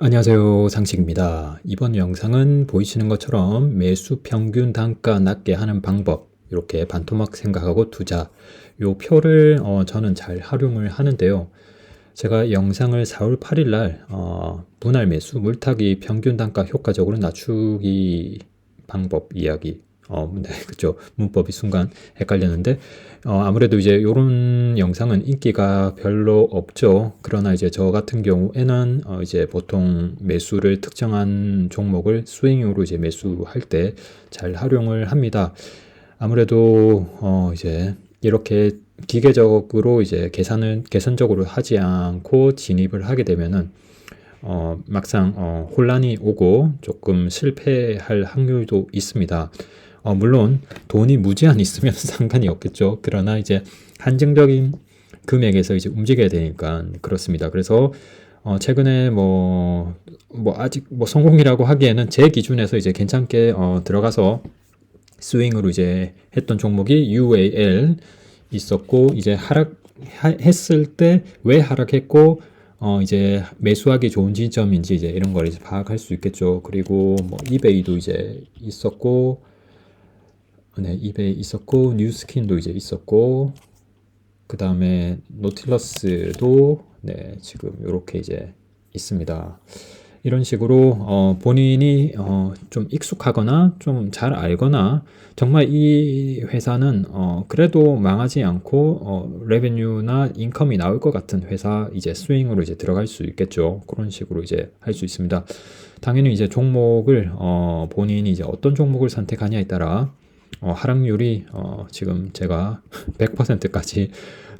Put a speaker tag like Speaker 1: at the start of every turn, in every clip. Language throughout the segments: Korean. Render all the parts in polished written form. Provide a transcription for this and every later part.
Speaker 1: 안녕하세요. 상식입니다. 이번 영상은 보이시는 것처럼 매수 평균 단가 낮게 하는 방법, 이렇게 반토막 생각하고 투자, 요 표를 저는 잘 활용을 하는데요. 제가 영상을 4월 8일 날 분할 매수 물타기 평균 단가 효과적으로 낮추기 방법 이야기, 네, 그죠. 문법이 순간 헷갈렸는데, 아무래도 이제 요런 영상은 인기가 별로 없죠. 그러나 이제 저 같은 경우에는 이제 보통 매수를 특정한 종목을 스윙으로 이제 매수할 때 잘 활용을 합니다. 아무래도 이제 이렇게 기계적으로 이제 계산적으로 하지 않고 진입을 하게 되면은 막상 혼란이 오고 조금 실패할 확률도 있습니다. 물론 돈이 무제한 있으면 상관이 없겠죠. 그러나 이제 한정적인 금액에서 이제 움직여야 되니까 그렇습니다. 그래서 최근에 뭐 아직 뭐 성공이라고 하기에는 제 기준에서 이제 괜찮게 들어가서 스윙으로 이제 했던 종목이 UAL 있었고, 이제 하락했을 때 왜 하락했고 이제 매수하기 좋은 지점인지 이제 이런 걸 이제 파악할 수 있겠죠. 그리고 뭐 이베이도 이제 있었고, 네, 이베이 있었고, 뉴스킨도 이제 있었고, 그 다음에 노틸러스도 네, 지금 이렇게 이제 있습니다. 이런 식으로 본인이 좀 익숙하거나 좀 잘 알거나 정말 이 회사는 그래도 망하지 않고 레베뉴나 인컴이 나올 것 같은 회사 이제 스윙으로 이제 들어갈 수 있겠죠. 그런 식으로 이제 할 수 있습니다. 당연히 이제 종목을 본인이 이제 어떤 종목을 선택하냐에 따라 하락률이 지금 제가 100%까지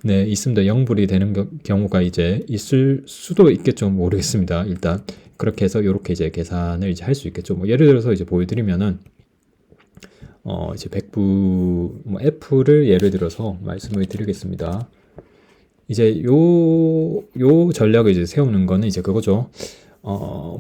Speaker 1: 네, 있습니다. 영불이 되는 경우가 이제 있을 수도 있겠죠. 모르겠습니다. 일단 그렇게 해서 이렇게 이제 계산을 이제 할 수 있겠죠. 뭐 예를 들어서 이제 보여드리면은 이제 백부 뭐 F를 예를 들어서 말씀을 드리겠습니다. 이제 요 전략을 이제 세우는 거는 이제 그거죠.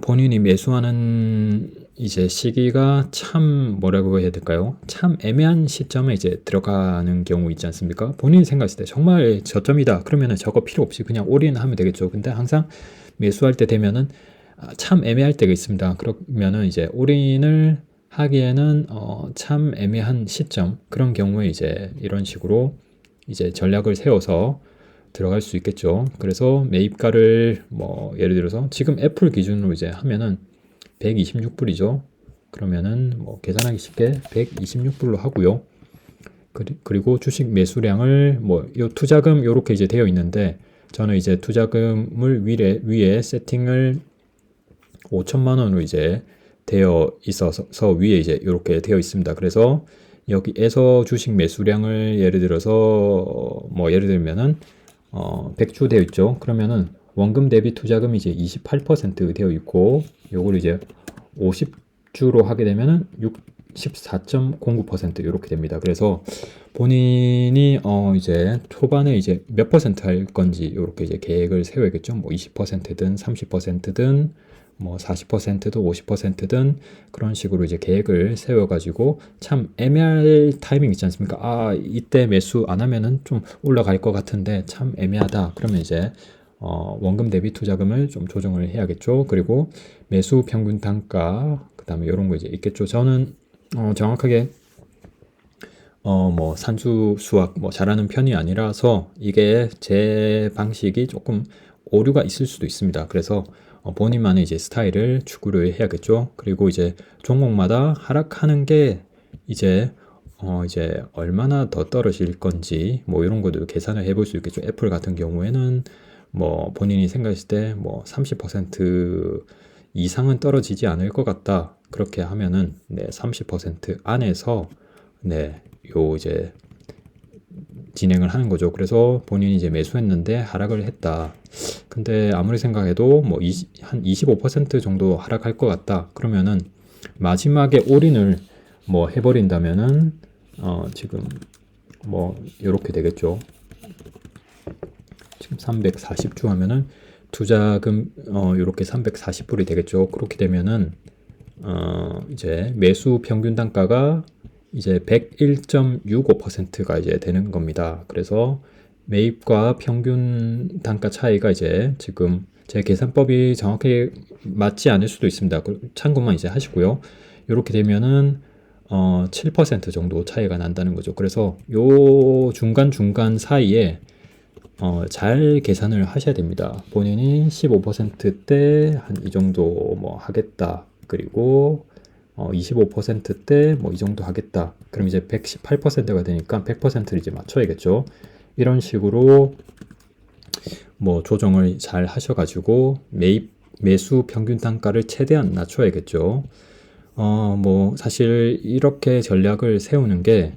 Speaker 1: 본인이 매수하는 이제 시기가 참 뭐라고 해야 될까요? 참 애매한 시점에 이제 들어가는 경우 있지 않습니까? 본인이 생각했을 때 정말 저점이다. 그러면은 저거 필요 없이 그냥 올인하면 되겠죠. 근데 항상 매수할 때 되면은 참 애매할 때가 있습니다. 그러면은 이제 올인을 하기에는 참 애매한 시점 그런 경우에 이제 이런 식으로 이제 전략을 세워서 들어갈 수 있겠죠. 그래서 매입가를 뭐 예를 들어서 지금 애플 기준으로 이제 하면은 126불이죠. 그러면은 뭐 계산하기 쉽게 126불로 하고요. 그리고 주식 매수량을 뭐 요 투자금 요렇게 이제 되어 있는데 저는 이제 투자금을 위에 세팅을 5천만 원으로 이제 되어 있어서 위에 이제 이렇게 되어 있습니다. 그래서 여기에서 주식 매수량을 예를 들어서 뭐 예를 들면은 100주 되어 있죠. 그러면은 원금 대비 투자금이 이제 28% 되어 있고 요걸 이제 50주로 하게 되면은 64.09% 이렇게 됩니다. 그래서 본인이 이제 초반에 이제 몇 퍼센트 할 건지 이렇게 이제 계획을 세워야겠죠. 뭐 20%든 30%든 뭐 40%든 50%든 그런 식으로 이제 계획을 세워가지고 참 애매할 타이밍 있지 않습니까? 아, 이때 매수 안 하면은 좀 올라갈 것 같은데 참 애매하다. 그러면 이제 원금 대비 투자금을 좀 조정을 해야겠죠. 그리고 매수 평균 단가 그다음에 이런 거 이제 있겠죠. 저는 정확하게 뭐 산수 수학 뭐 잘하는 편이 아니라서 이게 제 방식이 조금 오류가 있을 수도 있습니다. 그래서 본인만의 이제 스타일을 추구를 해야겠죠. 그리고 이제 종목마다 하락하는 게 이제 얼마나 더 떨어질 건지 뭐 이런 것도 계산을 해볼 수 있겠죠. 애플 같은 경우에는 뭐 본인이 생각했을 때 뭐 30% 이상은 떨어지지 않을 것 같다. 그렇게 하면은 네, 30% 안에서 네, 요 이제 진행을 하는 거죠. 그래서 본인이 이제 매수했는데 하락을 했다. 근데 아무리 생각해도 뭐 한 25% 정도 하락할 것 같다. 그러면은 마지막에 올인을 뭐 해버린다면은 지금 뭐 이렇게 되겠죠. 지금 340주 하면은 투자금 이렇게 340불이 되겠죠. 그렇게 되면은 이제 매수 평균 단가가 이제 101.65%가 이제 되는 겁니다. 그래서 매입과 평균 단가 차이가 이제 지금 제 계산법이 정확히 맞지 않을 수도 있습니다. 참고만 이제 하시고요. 이렇게 되면은 7% 정도 차이가 난다는 거죠. 그래서 요 중간 사이에 잘 계산을 하셔야 됩니다. 본인이 15%대 한 이 정도 뭐 하겠다. 그리고 25%대 뭐 이 정도 하겠다. 그럼 이제 118%가 되니까 100%를 이제 맞춰야겠죠. 이런 식으로 뭐 조정을 잘 하셔가지고 매수 평균 단가를 최대한 낮춰야겠죠. 뭐 사실 이렇게 전략을 세우는 게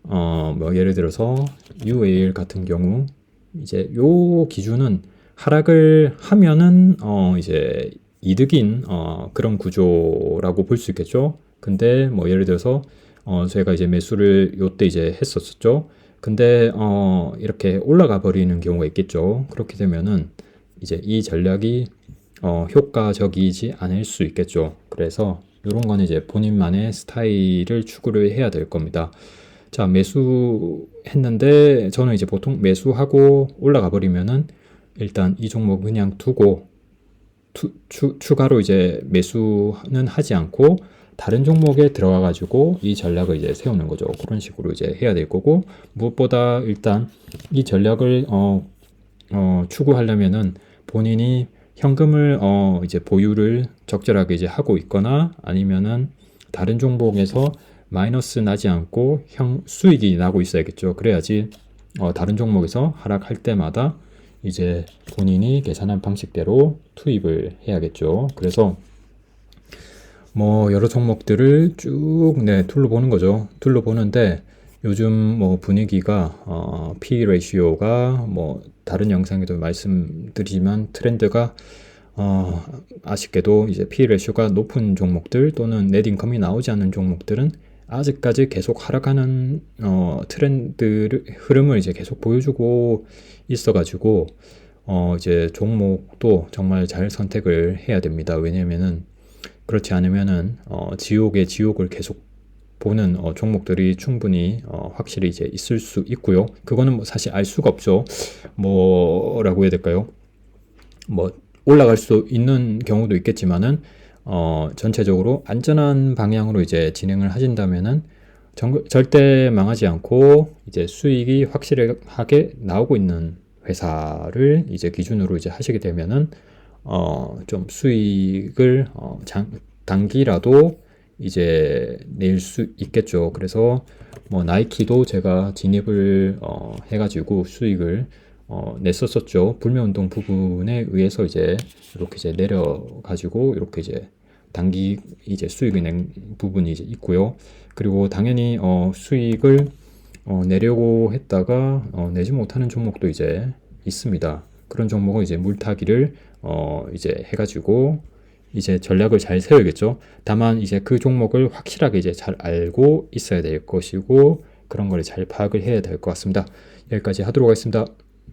Speaker 1: 뭐 예를 들어서 UAL 같은 경우 이제 요 기준은 하락을 하면은 이제 이득인 그런 구조라고 볼 수 있겠죠. 근데 뭐 예를 들어서 제가 이제 매수를 요때 이제 했었죠. 근데 이렇게 올라가 버리는 경우가 있겠죠. 그렇게 되면은 이제 이 전략이 효과적이지 않을 수 있겠죠. 그래서 이런 거는 이제 본인만의 스타일을 추구를 해야 될 겁니다. 자, 매수했는데 저는 이제 보통 매수하고 올라가 버리면은 일단 이 종목 그냥 두고 추가로 이제 매수는 하지 않고 다른 종목에 들어가 가지고 이 전략을 이제 세우는 거죠. 그런 식으로 이제 해야 될 거고, 무엇보다 일단 이 전략을 추구하려면은 본인이 현금을 이제 보유를 적절하게 이제 하고 있거나 아니면은 다른 종목에서 마이너스 나지 않고 수익이 나고 있어야겠죠. 그래야지 다른 종목에서 하락할 때마다 이제 본인이 계산한 방식대로 투입을 해야겠죠. 그래서 뭐 여러 종목들을 쭉 둘러보는 거죠. 둘러보는데 요즘 뭐 분위기가 P 레이시오가 뭐 다른 영상에도 말씀드리지만 트렌드가 아쉽게도 이제 P 레이시오가 높은 종목들 또는 넷 인컴이 나오지 않는 종목들은 아직까지 계속 하락하는 트렌드 흐름을 이제 계속 보여주고 있어가지고 이제 종목도 정말 잘 선택을 해야 됩니다. 왜냐면은 그렇지 않으면은 지옥의 지옥을 계속 보는 종목들이 충분히 확실히 이제 있을 수 있고요. 그거는 뭐 사실 알 수가 없죠. 뭐라고 해야 될까요? 뭐 올라갈 수 있는 경우도 있겠지만은 전체적으로 안전한 방향으로 이제 진행을 하신다면은 절대 망하지 않고 이제 수익이 확실하게 나오고 있는 회사를 이제 기준으로 이제 하시게 되면은 좀 수익을 단기라도 이제 낼 수 있겠죠. 그래서 뭐 나이키도 제가 진입을 해가지고 수익을 냈었었죠. 불매운동 부분에 의해서 이제 이렇게 이제 내려가지고 이렇게 이제 단기 이제 수익을 낸 부분이 이제 있고요. 그리고 당연히 수익을 내려고 했다가 내지 못하는 종목도 이제 있습니다. 그런 종목은 이제 물타기를 이제 해가지고 이제 전략을 잘 세워야겠죠. 다만 이제 그 종목을 확실하게 이제 잘 알고 있어야 될 것이고 그런 걸 잘 파악을 해야 될 것 같습니다. 여기까지 하도록 하겠습니다.